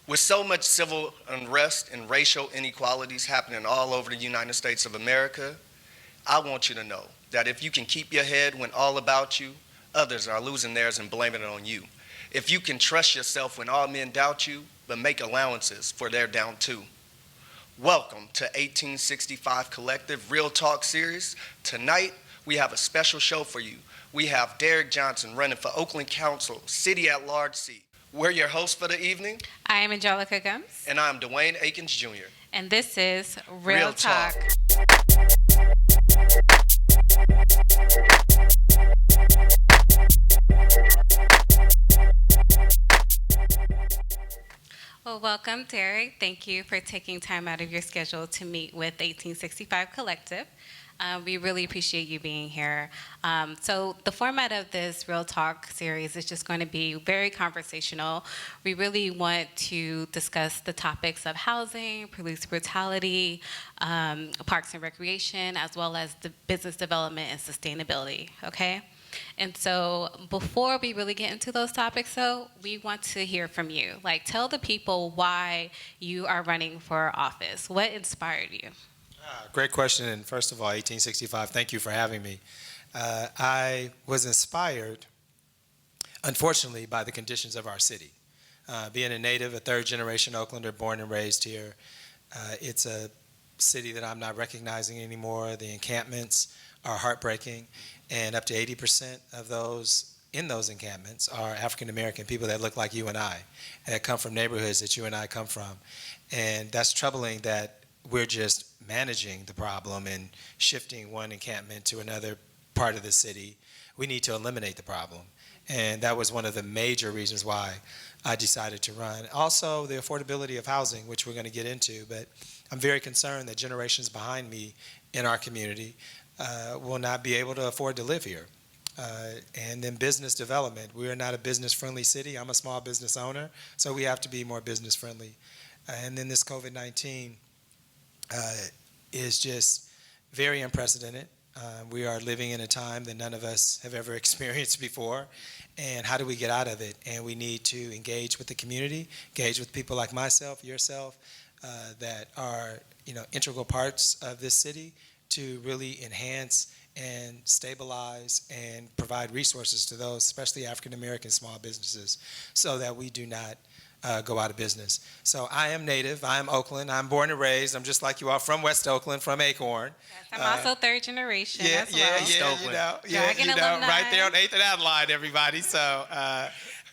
With so much civil unrest and racial inequalities happening all over the United States of America, I want you to know that if you can keep your head when all about you, others are losing theirs and blaming it on you. If you can trust yourself when all men doubt you, but make allowances for their down too. Welcome to 1865 Collective Real Talk Series. Tonight, we have a special show for you. We have Derreck Johnson running for Oakland Council, City at Large seat. We're your hosts for the evening, I am Angelica Gums, and I'm Dwayne Akins Jr. and this is Real Real Talk. Talk. Well, welcome, Derek. Thank you for taking time out of your schedule to meet with 1865 Collective. We really appreciate you being here. So the format of this Real Talk series is just going to be very conversational. We really want to discuss the topics of housing, police brutality, parks and recreation, as well as the business development and sustainability, okay? And so before we really get into those topics, though, we want to hear from you. Like, tell the people why you are running for office. What inspired you? Great question. And first of all, 1865, thank you for having me. I was inspired, unfortunately, by the conditions of our city. Being a native, a third-generation Oaklander, born and raised here, it's a city that I'm not recognizing anymore. The encampments are heartbreaking, and up to 80% of those in those encampments are African-American people that look like you and I, that come from neighborhoods that you and I come from. And that's troubling that we're just managing the problem and shifting one encampment to another part of the city. We need to eliminate the problem. And that was one of the major reasons why I decided to run. Also, the affordability of housing, which we're going to get into, but I'm very concerned that generations behind me in our community will not be able to afford to live here. And then business development. We are not a business-friendly city. I'm a small business owner, so we have to be more business-friendly. And then this COVID-19 is just very unprecedented. We are living in a time that none of us have ever experienced before. And how do we get out of it? And we need to engage with the community, engage with people like myself, yourself, that are integral parts of this city to really enhance and stabilize and provide resources to those, especially African American small businesses, so that we do not go out of business. So I am native. I am Oakland. I'm born and raised. I'm just like you are, from West Oakland, from Acorn. Yes, I'm also third generation Yeah, as yeah, well. Dragon alumni. right there on 8th and Adelaide, everybody. So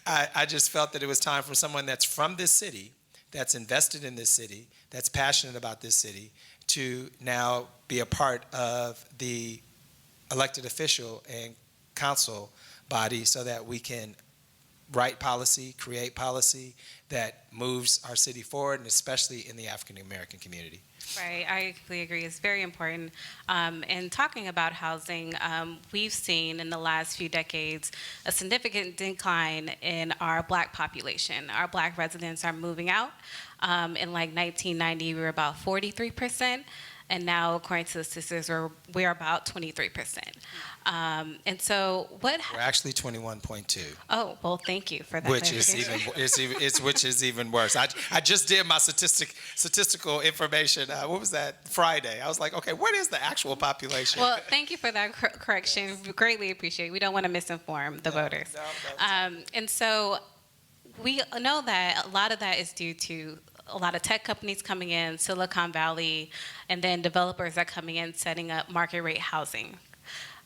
I just felt that it was time for someone that's from this city, that's invested in this city, that's passionate about this city, to now be a part of the elected official and council body so that we can write policy, create policy that moves our city forward, and especially in the African American community. Right, I completely agree. It's very important. And talking about housing, we've seen in the last few decades a significant decline in our Black population. Our Black residents are moving out. In like 1990, we were about 43%. And now, according to the statistics, we're about 23%. And so, We're actually 21.2. Oh, well, thank you for that. Which is even worse. I just did my statistical information. What was that? Friday. I was like, okay, what is the actual population? Well, thank you for that correction. Greatly appreciate it. We don't want to misinform the voters. And so, we know that a lot of that is due to a lot of tech companies coming in, Silicon Valley, and then developers are coming in setting up market rate housing.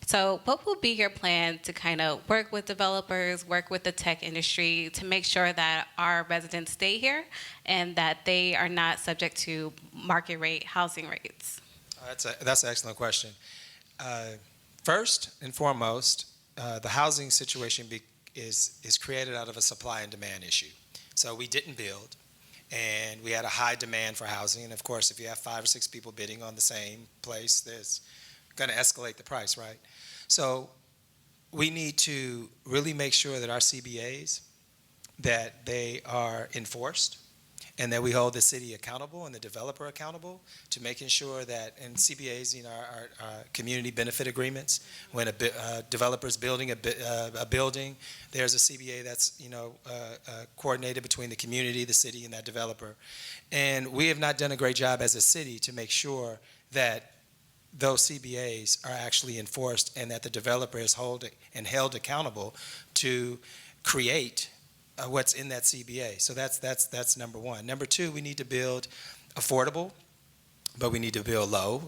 So what will be your plan to kind of work with developers, work with the tech industry to make sure that our residents stay here and that they are not subject to market rate housing rates? That's an excellent question. First and foremost, the housing situation is created out of a supply and demand issue. So we didn't build, and we had a high demand for housing. And of course, if you have 5 or 6 people bidding on the same place, there's going to escalate the price, right? So we need to really make sure that our CBAs, that they are enforced, and that we hold the city accountable and the developer accountable to making sure that, and CBAs, our community benefit agreements, when a developer's building a building, there's a CBA that's, coordinated between the community, the city, and that developer. And we have not done a great job as a city to make sure that those CBAs are actually enforced and that the developer is held accountable to create what's in that CBA. So that's number one. Number two, we need to build affordable, but we need to build low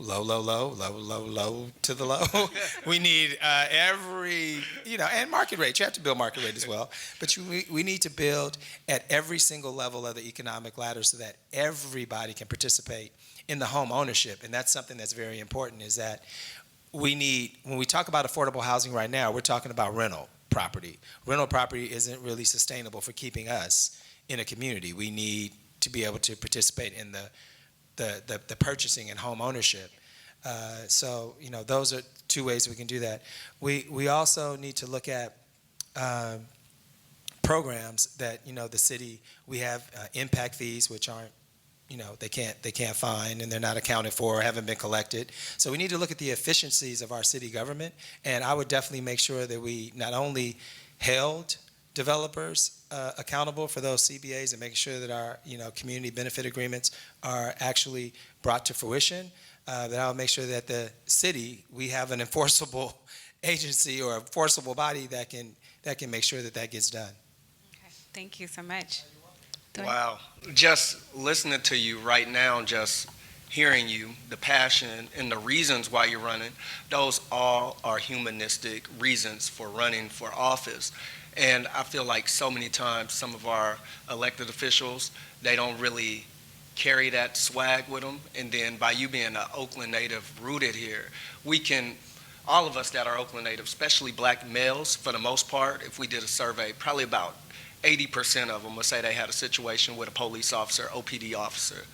to the low. We need and market rate. You have to build market rate as well. But we need to build at every single level of the economic ladder so that everybody can participate in the home ownership. And that's something that's very important, is that when we talk about affordable housing right now, we're talking about rental property. Rental property isn't really sustainable for keeping us in a community. We need to be able to participate in the purchasing and home ownership. So those are two ways we can do that. We also need to look at programs that the city, we have impact fees, which aren't, they can't find, and they're not accounted for or haven't been collected. So we need to look at the efficiencies of our city government, and I would definitely make sure that we not only held developers accountable for those CBAs and making sure that our community benefit agreements are actually brought to fruition, that I would make sure that the city, we have an enforceable agency or a enforceable body that can make sure that gets done. Okay. Thank you so much. Wow. Just listening to you right now, just hearing you, the passion and the reasons why you're running, those all are humanistic reasons for running for office. And I feel like so many times some of our elected officials, they don't really carry that swag with them. And then by you being an Oakland native rooted here, we can, all of us that are Oakland native, especially black males for the most part, if we did a survey, probably about 80% of them would say they had a situation with a police officer, OPD officer.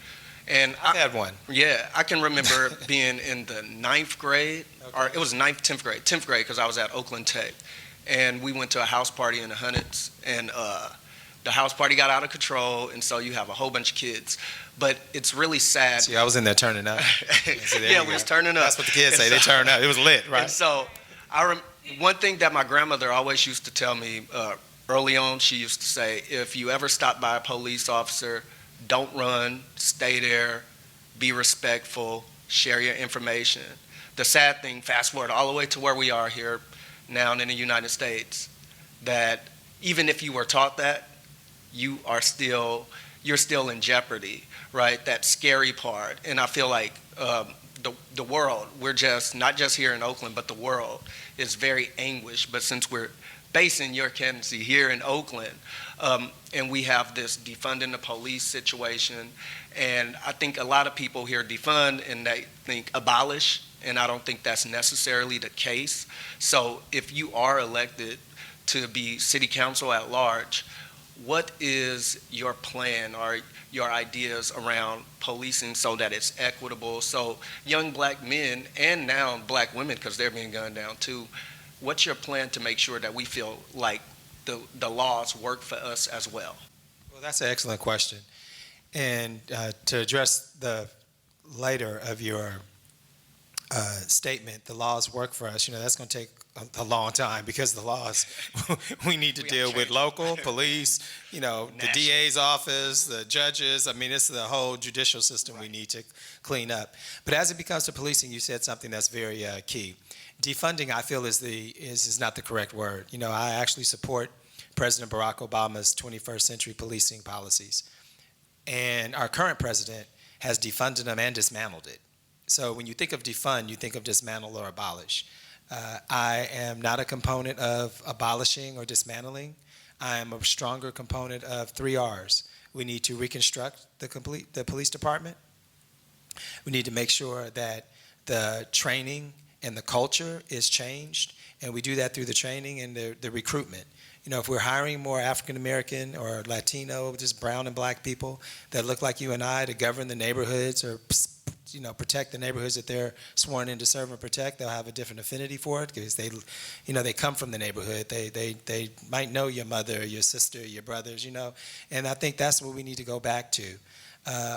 And I had one. Yeah, I can remember being in the 9th grade, or it was 10th grade, because I was at Oakland Tech. And we went to a house party in the Hunnits, and the house party got out of control, and so you have a whole bunch of kids. But it's really sad. See, I was in there turning up. Yeah, we was turning up. That's what the kids say, they turn up. It was lit, right? And so one thing that my grandmother always used to tell me, early on, she used to say, if you ever stop by a police officer, don't run, stay there, be respectful, share your information. The sad thing, fast forward all the way to where we are here now in the United States, that even if you were taught that, you're still in jeopardy, right? That scary part. And I feel like the world, we're just, not just here in Oakland, but the world is very anguished. But since we're basing your candidacy here in Oakland, and we have this defunding the police situation, and I think a lot of people hear defund and they think abolish, and I don't think that's necessarily the case. So if you are elected to be city council at large, what is your plan or your ideas around policing so that it's equitable, so young black men and now black women, because they're being gunned down too, what's your plan to make sure that we feel like the laws work for us as well? Well, that's an excellent question. And to address the later of your statement, the laws work for us, that's going to take a long time, because the laws, we need to deal with local police, the DA's office, the judges. I mean, it's the whole judicial system we need to clean up. But as it becomes to policing, you said something that's very key. Defunding, I feel, is not the correct word. I actually support President Barack Obama's 21st century policing policies. And our current president has defunded them and dismantled it. So when you think of defund, you think of dismantle or abolish. I am not a component of abolishing or dismantling. I am a stronger component of 3 R's. We need to reconstruct the police department. We need to make sure that the training and the culture is changed, and we do that through the training and the recruitment. If we're hiring more African American or Latino, just brown and black people that look like you and I to govern the neighborhoods or protect the neighborhoods that they're sworn in to serve and protect. They'll have a different affinity for it because they come from the neighborhood. They might know your mother, your sister, your brothers, and I think that's what we need to go back to.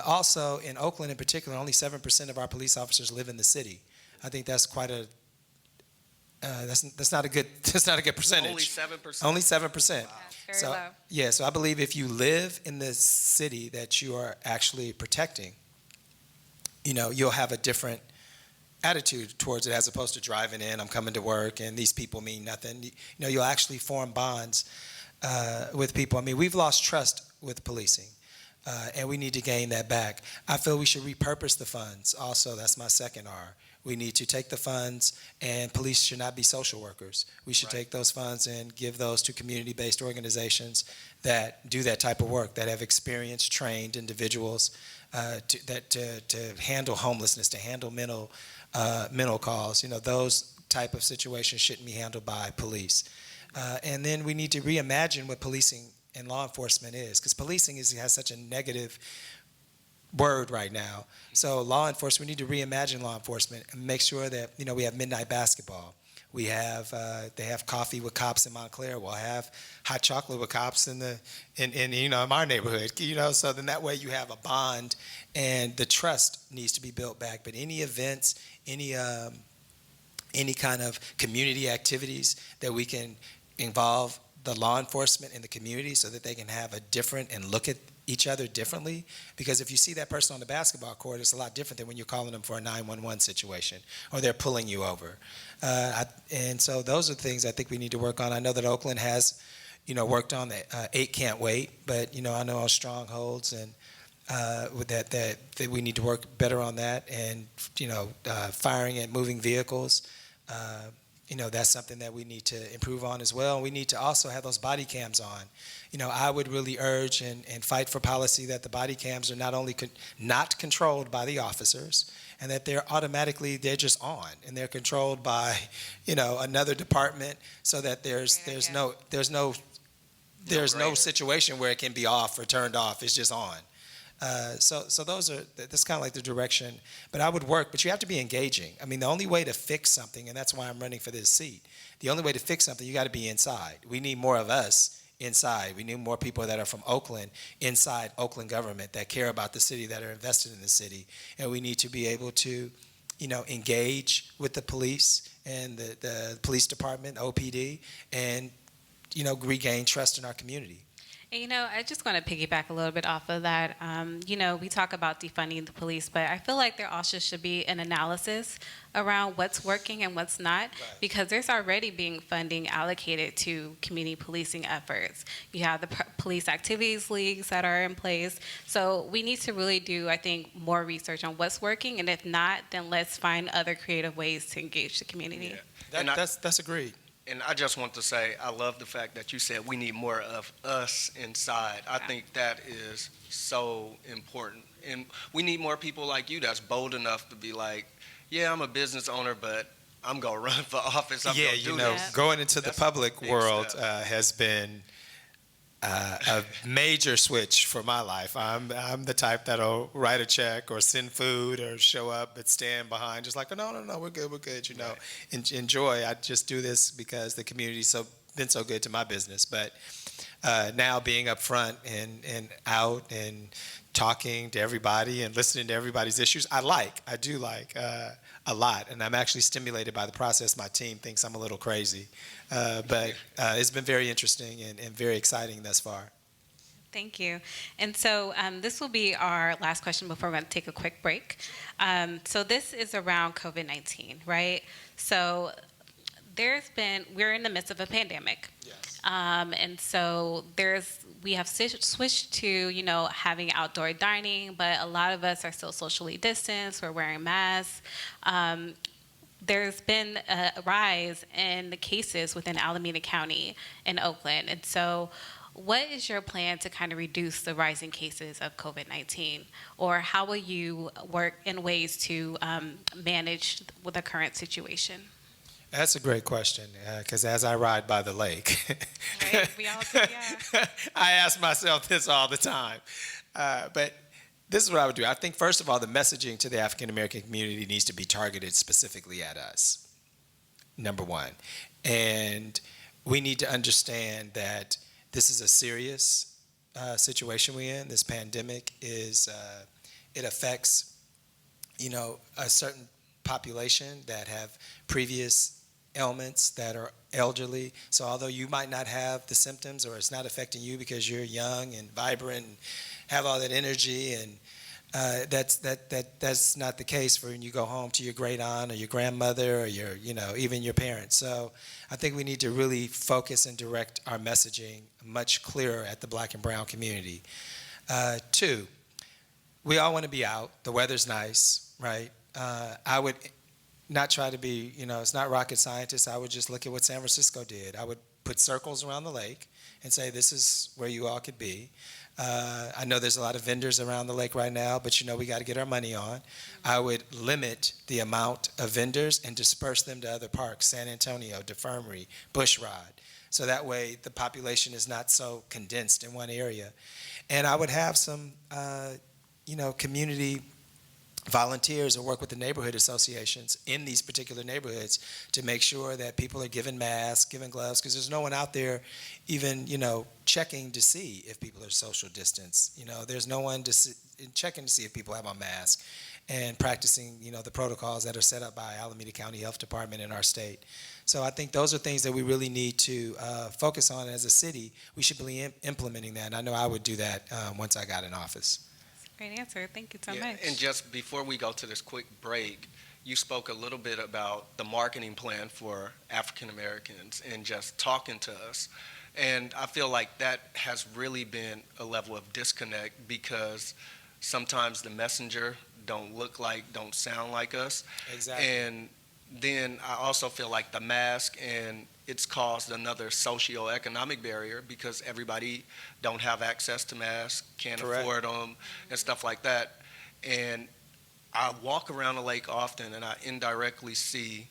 Also, in Oakland in particular, only 7% of our police officers live in the city. I think that's quite a that's not a good percentage. Only 7%. Only 7%. That's very low. Yeah, so I believe if you live in the city that you are actually protecting, you'll have a different attitude towards it as opposed to driving in, I'm coming to work, and these people mean nothing. You'll actually form bonds with people. I mean, we've lost trust with policing, and we need to gain that back. I feel we should repurpose the funds also. That's my second R. We need to take the funds, and police should not be social workers. We should take those funds and give those to community-based organizations that do that type of work, that have experienced, trained individuals to handle homelessness, to handle mental calls. Those type of situations shouldn't be handled by police. And then we need to reimagine what policing and law enforcement is, because policing has such a negative word right now. So law enforcement, we need to reimagine law enforcement and make sure that we have midnight basketball. We have they have coffee with cops in Montclair. We'll have hot chocolate with cops in our neighborhood. So then that way you have a bond, and the trust needs to be built back. But any events, any kind of community activities that we can involve the law enforcement in the community so that they can have a different and look at each other differently, because if you see that person on the basketball court, it's a lot different than when you're calling them for a 911 situation or they're pulling you over. And so those are things I think we need to work on. I know that Oakland has, worked on the 8 Can't Wait, but I know our strongholds and with that we need to work better on that, and firing at moving vehicles. That's something that we need to improve on as well. We need to also have those body cams on. I would really urge and fight for policy that the body cams are not only not controlled by the officers, and that they're just on, and they're controlled by, another department, so that there's no situation where it can be off or turned off. It's just on. So that's kind of like the direction. But I would work, but you have to be engaging. I mean, the only way to fix something, and that's why I'm running for this seat, the only way to fix something, you got to be inside. We need more of us inside. We need more people that are from Oakland, inside Oakland government, that care about the city, that are invested in the city. And we need to be able to, engage with the police and the police department, OPD, and, regain trust in our community. And, I just want to piggyback a little bit off of that. We talk about defunding the police, but I feel like there also should be an analysis around what's working and what's not, because there's already being funding allocated to community policing efforts. You have the police activities leagues that are in place. So we need to really do, I think, more research on what's working, and if not, then let's find other creative ways to engage the community. Yeah. That's agreed. And I just want to say, I love the fact that you said we need more of us inside. I think that is so important. And we need more people like you that's bold enough to be like, yeah, I'm a business owner, but I'm going to run for office. I'm going to do this. Going into the public world has been a major switch for my life. I'm the type that'll write a check or send food or show up but stand behind, just like, oh, no, we're good, enjoy. I just do this because the community's been so good to my business. But now being up front and out and talking to everybody and listening to everybody's issues, I do like a lot, and I'm actually stimulated by the process. My team thinks I'm a little crazy, but it's been very interesting and very exciting thus far. Thank you. And so this will be our last question before we're going to take a quick break. So this is around COVID-19, right? So we're in the midst of a pandemic. Yes. And so we have switched to, having outdoor dining, but a lot of us are still socially distanced. We're wearing masks. There's been a rise in the cases within Alameda County in Oakland. And so what is your plan to kind of reduce the rising cases of COVID-19? Or how will you work in ways to manage with the current situation? That's a great question, because as I ride by the lake, right? We all do, yeah. I ask myself this all the time. But This is what I would do. I think, first of all, the messaging to the African American community needs to be targeted specifically at us, number one. And we need to understand that this is a serious situation we're in. This pandemic is, it affects, a certain population that have previous ailments, that are elderly. So although you might not have the symptoms, or it's not affecting you because you're young and vibrant and have all that energy, and that's not the case for when you go home to your great aunt or your grandmother or your, even your parents. So I think we need to really focus and direct our messaging much clearer at the Black and brown community. Two, we all want to be out. The weather's nice, right? I would not try to be, it's not rocket scientist. I would just look at what San Francisco did. I would put circles around the lake and say, this is where you all could be. I know there's a lot of vendors around the lake right now, but we got to get our money on. I would limit the amount of vendors and disperse them to other parks, San Antonio, DeFermery, Bushrod. So that way the population is not so condensed in one area. And I would have some, community volunteers or work with the neighborhood associations in these particular neighborhoods to make sure that people are given masks, given gloves, because there's no one out there even, checking to see if people are social distance. There's no one checking to see if people have on masks and practicing, the protocols that are set up by Alameda County Health Department in our state. So I think those are things that we really need to focus on as a city. We should be implementing that, and I know I would do that once I got in office. Great answer. Thank you so much. And just before we go to this quick break, you spoke a little bit about the marketing plan for African Americans and just talking to us. And I feel like that has really been a level of disconnect because sometimes the messenger don't sound like us. Exactly. And then I also feel like the mask, and it's caused another socioeconomic barrier because everybody don't have access to masks, can't Correct. afford them, and stuff like that. And I walk around the lake often, and I indirectly see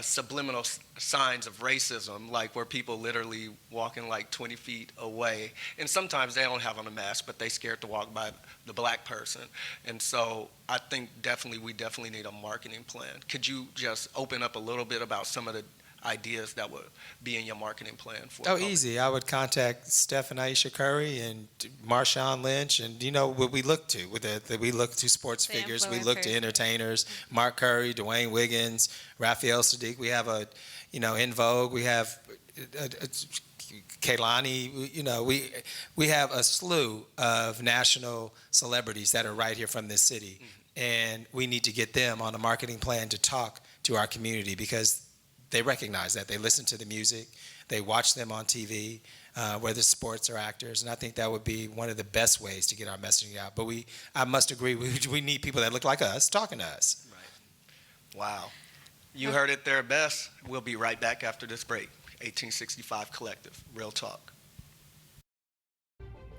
subliminal signs of racism, like where people literally walking like 20 feet away. And sometimes they don't have on a mask, but they scared to walk by the black person. And so I think we definitely need a marketing plan. Could you just open up a little bit about some of the ideas that would be in your marketing plan for? Oh, easy. I would contact Steph and Aisha Curry and Marshawn Lynch, and what we look to we look to sports figures, we look to entertainers, Mark Curry, Dwayne Wiggins, Raphael Sadiq. We have In Vogue, we have Kaylani. We have a slew of national celebrities that are right here from this city, and we need to get them on a marketing plan to talk to our community because they recognize that. They listen to the music. They watch them on TV, whether sports or actors. And I think that would be one of the best ways to get our messaging out. But I must agree, we need people that look like us talking to us. Right. Wow. You heard it there best. We'll be right back after this break. 1865 Collective, Real Talk.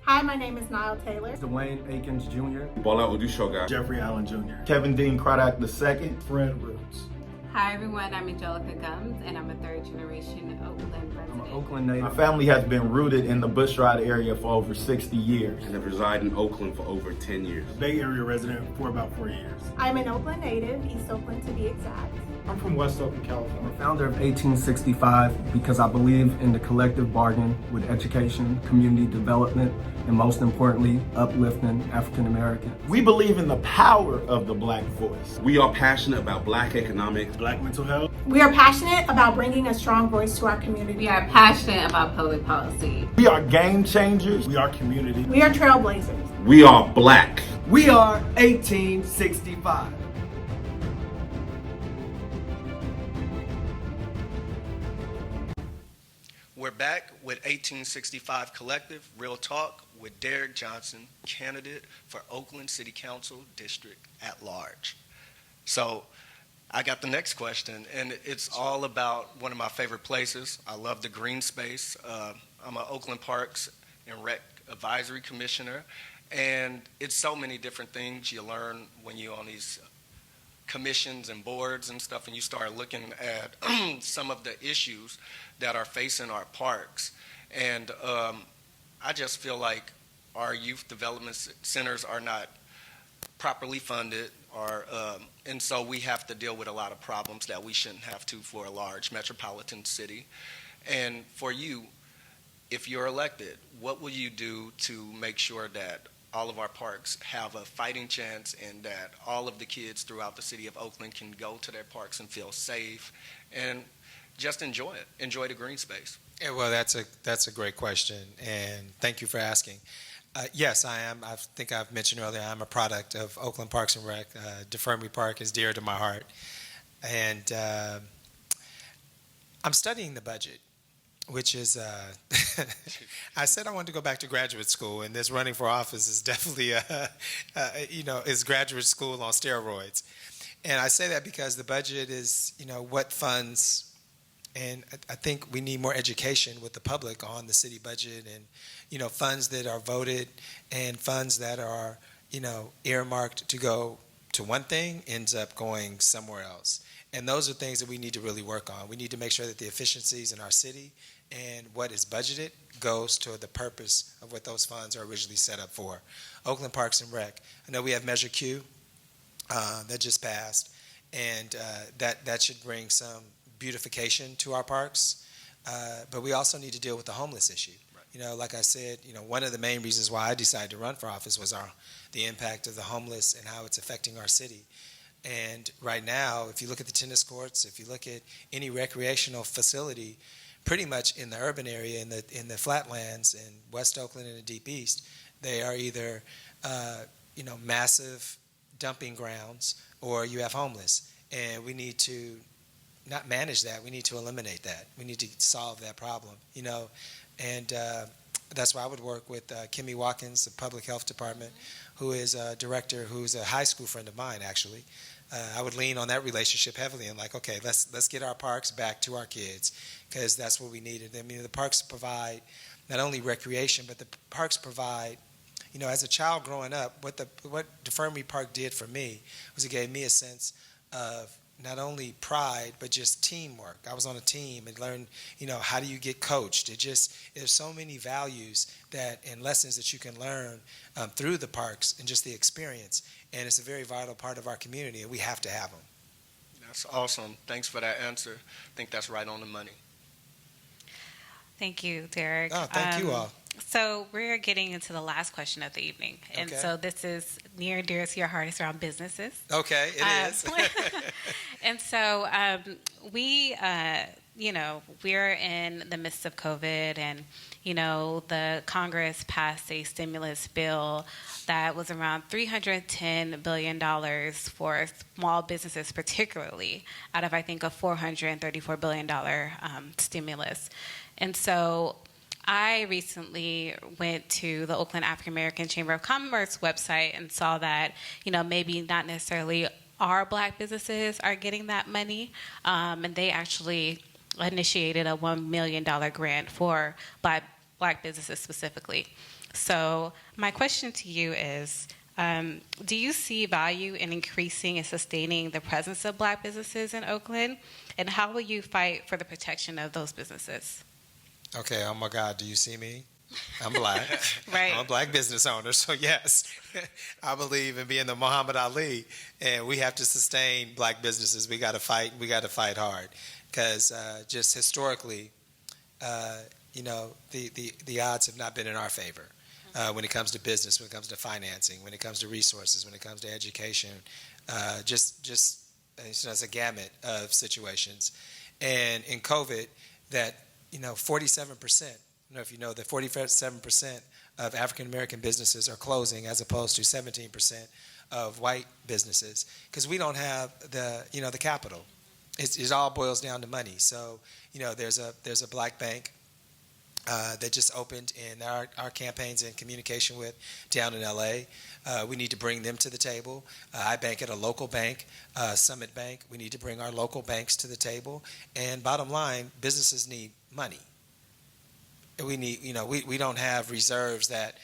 Hi, my name is Niall Taylor. Dwayne Akins Jr. Bola Odushoga. Jeffrey Allen Jr. Kevin Dean Craddock II. Fred Roots. Hi, everyone. I'm Angelica Gums, and I'm a third-generation Oakland resident. I'm an Oakland native. My family has been rooted in the Bushrod area for over 60 years. And have resided in Oakland for over 10 years. Bay Area resident for about 4 years. I'm an Oakland native, East Oakland to be exact. I'm from West Oakland, California. I'm a founder of 1865 because I believe in the collective bargain with education, community development, and most importantly, uplifting African Americans. We believe in the power of the Black voice. We are passionate about Black economics, Black mental health. We are passionate about bringing a strong voice to our community. We are passionate about public policy. We are game changers. We are community. We are trailblazers. we are Black. We are 1865. We're back with 1865 Collective, Real Talk, with Derreck Johnson, candidate for Oakland City Council District at Large. So I got the next question, and it's all about one of my favorite places. I love the green space. I'm an Oakland Parks and Rec Advisory Commissioner, and it's so many different things you learn when you're on these commissions and boards and stuff, and you start looking at some of the issues that are facing our parks. And I just feel like our youth development centers are not properly funded, and so we have to deal with a lot of problems that we shouldn't have to for a large metropolitan city. And for you, if you're elected, what will you do to make sure that all of our parks have a fighting chance and that all of the kids throughout the city of Oakland can go to their parks and feel safe and just enjoy it, enjoy the green space? Yeah, well, that's a great question, and thank you for asking. Yes, I am. I think I've mentioned earlier, I'm a product of Oakland Parks and Rec. DeFermi Park is dear to my heart. And I'm studying the budget, which is, I said I wanted to go back to graduate school, and this running for office is definitely, is graduate school on steroids. And I say that because the budget is, what funds. And I think we need more education with the public on the city budget and, funds that are voted and funds that are, earmarked to go to one thing ends up going somewhere else. And those are things that we need to really work on. We need to make sure that the efficiencies in our city and what is budgeted goes to the purpose of what those funds are originally set up for. Oakland Parks and Rec. I know we have Measure Q that just passed, and that should bring some beautification to our parks, but we also need to deal with the homeless issue. Right. Like I said, one of the main reasons why I decided to run for office was the impact of the homeless and how it's affecting our city. And right now, if you look at the tennis courts, if you look at any recreational facility, pretty much in the urban area, in the flatlands in West Oakland and the Deep East, they are either massive dumping grounds or you have homeless, and we need to not manage that. We need to eliminate that. We need to solve that problem, and that's why I would work with Kimmy Watkins, the Public Health Department, who is a director, who's a high school friend of mine, actually. I would lean on that relationship heavily and okay, let's get our parks back to our kids, because that's what we needed. I mean, the parks provide not only recreation, but the parks provide, as a child growing up, what DeFermi Park did for me was it gave me a sense of not only pride, but just teamwork. I was on a team and learned, how do you get coached? There's so many values and lessons that you can learn through the parks and just the experience. And it's a very vital part of our community, and we have to have them. That's awesome. Thanks for that answer. I think that's right on the money. Thank you, Derreck. Oh, thank you all. So we're getting into the last question of the evening. And so this is near and dear to your heart. It's around businesses. Okay, it is. And so we're in the midst of COVID, and, the Congress passed a stimulus bill that was around $310 billion for small businesses, particularly, out of, I think, a $434 billion stimulus. And so I recently went to the Oakland African American Chamber of Commerce website and saw that, maybe not necessarily our Black businesses are getting that money, and they actually initiated a $1 million grant for Black businesses specifically. So my question to you is, do you see value in increasing and sustaining the presence of Black businesses in Oakland, and how will you fight for the protection of those businesses? Okay, oh my God, do you see me? I'm Black. Right. I'm a Black business owner, so yes, I believe in being the Muhammad Ali, and we have to sustain Black businesses. We got to fight hard, because just historically, the odds have not been in our favor when it comes to business, when it comes to financing, when it comes to resources, when it comes to education, just as a gamut of situations. And in COVID, that 47%. I don't know if you know that 47% of African American businesses are closing, as opposed to 17% of white businesses, because we don't have the capital. It all boils down to money. So there's a Black bank that just opened, in our campaigns and communication with down in LA. We need to bring them to the table. I bank at a local bank, Summit Bank. We need to bring our local banks to the table. And bottom line, businesses need money. We need, we don't have reserves that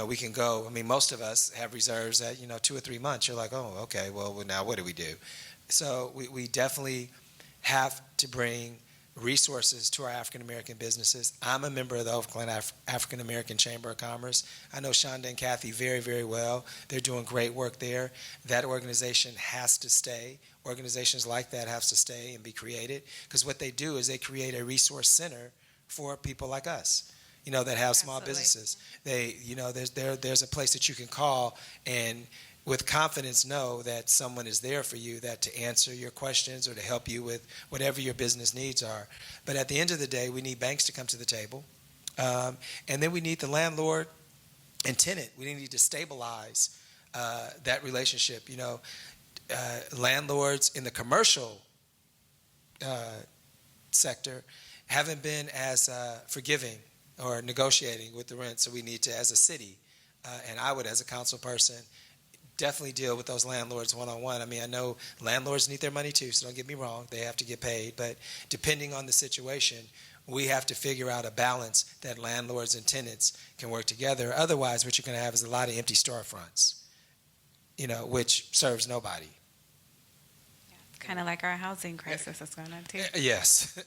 we can go. I mean, most of us have reserves that 2 or 3 months. You're like, oh, okay, well now what do we do? So we definitely have to bring resources to our African American businesses. I'm a member of the Oakland African American Chamber of Commerce. I know Shonda and Kathy very, very well. They're doing great work there. That organization has to stay. Organizations like that have to stay and be created, because what they do is they create a resource center for people like us, that have small Absolutely. businesses. There's a place that you can call and with confidence know that someone is there for you, that to answer your questions or to help you with whatever your business needs are. But at the end of the day, we need banks to come to the table. And then we need the landlord and tenant. We need to stabilize that relationship. Landlords in the commercial sector haven't been as forgiving or negotiating with the rent, so we need to, as a city, and I would, as a council person, definitely deal with those landlords one-on-one. I mean, I know landlords need their money too, so don't get me wrong, they have to get paid, but depending on the situation, we have to figure out a balance that landlords and tenants can work together. Otherwise, what you're going to have is a lot of empty storefronts, which serves nobody. Kind of like our housing crisis that's going on too. Yes.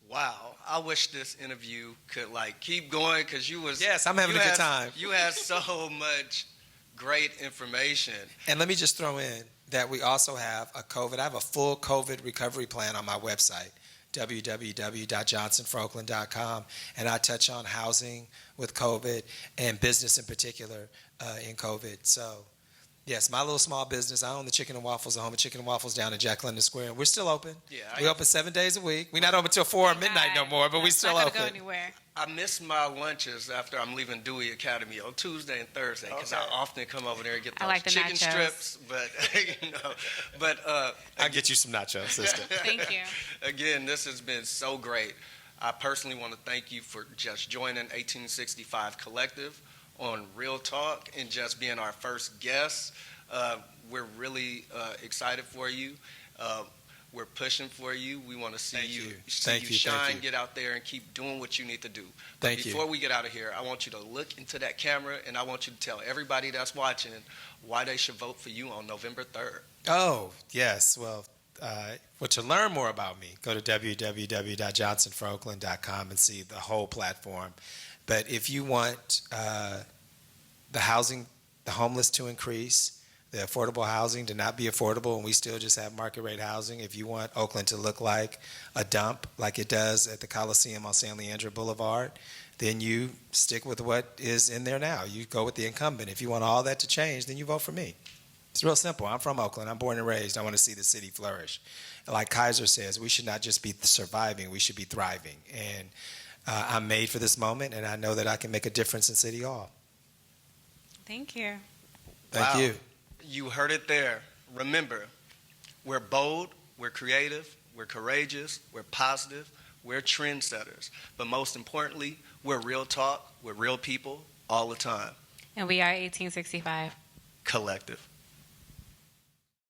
Wow, I wish this interview could keep going, because Yes, I'm having a good time. You had so much great information. And let me just throw in that we also have I have a full COVID recovery plan on my website, www.johnsonforoakland.com, and I touch on housing with COVID and business in particular in COVID. So, yes, my little small business, I own the Chicken and Waffles, the home of Chicken and Waffles down in Jack London Square, and we're still open. Yeah, we open 7 days a week. We're not open till 4 midnight no more, but we still not open. Go anywhere. I miss my lunches after I'm leaving Dewey Academy on Tuesday and Thursday, because I often come over there and get I those like the chicken nachos. strips. But I'll get you some nachos, sister. Thank you. Again, this has been so great. I personally want to thank you for just joining 1865 Collective on Real Talk and just being our first guest. We're really excited for you. We're pushing for you. We want to see you shine, get out there, and keep doing what you need to do. Thank you. Before we get out of here, I want you to look into that camera, and I want you to tell everybody that's watching why they should vote for you on November 3rd. Oh, yes. Well, to learn more about me, go to www.johnsonforoakland.com and see the whole platform. But if you want the homeless to increase, the affordable housing to not be affordable, and we still just have market rate housing. If you want Oakland to look like a dump, like it does at the Coliseum on San Leandro Boulevard, then you stick with what is in there now. You go with the incumbent. If you want all that to change, then you vote for me. It's real simple. I'm from Oakland. I'm born and raised. I want to see the city flourish. And like Kaiser says, we should not just be surviving, we should be thriving. And I'm made for this moment, and I know that I can make a difference in City Hall. Thank you. Thank you. You heard it there. Remember, we're bold, we're creative, we're courageous, we're positive, we're trendsetters. But most importantly, we're real talk, we're real people all the time. And we are 1865. Collective.